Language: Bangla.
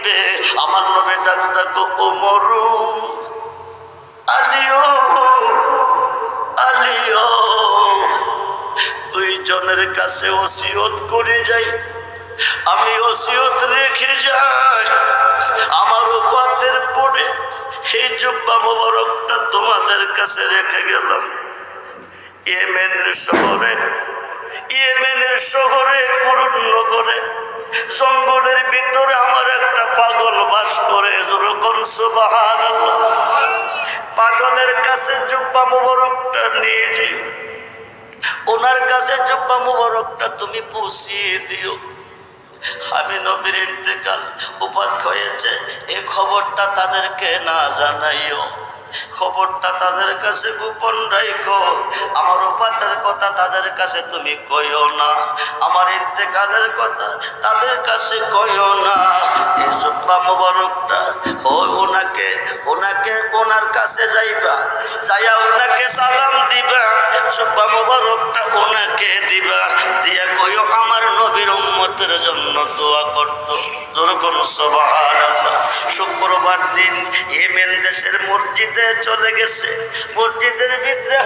দিবে। আমার নবী ডাক ডাকো ওমর, আলিও আলিও, দুইজনের কাছে ওসিয়ত করে যাই, আমি ওসিয়ত রেখে যাই, আমার উপাতের পরে এই জুব্বা মোবারকটা তোমাদের কাছে রেখে গেলাম। ইয়েমেনের শহরে করুণনগরে জঙ্গলের ভিতরে আমার একটা পাগল বাস করে। যখন সুবহানাল্লাহ, পাগলের কাছে জুব্বা মোবারকটা নিয়ে যাই, ওনার কাছে জুব্বা মোবারকটা তুমি পৌঁছিয়ে দিও। আমি নবীর ইন্তেকাল উপাত হয়েছে এই খবরটা তাদেরকে না জানাইও, খবরটা তাদের কাছে গোপন রাখো। আমার উপাতের কথা তাদের কাছে তুমি কইও না, আমার ইন্তেকালের কথা তাদের কাছে কইও না। এই জুব্বা মোবারকটা ওনার কাছে যাইবা, যাইয়া ওনাকে সালাম দিবা, জুব্বা মোবারকটা ওনাকে দিবা, দিয়া কইও আমার নবীর উম্মতের জন্য দোয়া করতো। যেরকম সুবহানাল্লাহ। শুক্রবার দিন ইয়েমেন দেশের মসজিদে চলে গেছে, মসজিদের ভিতরে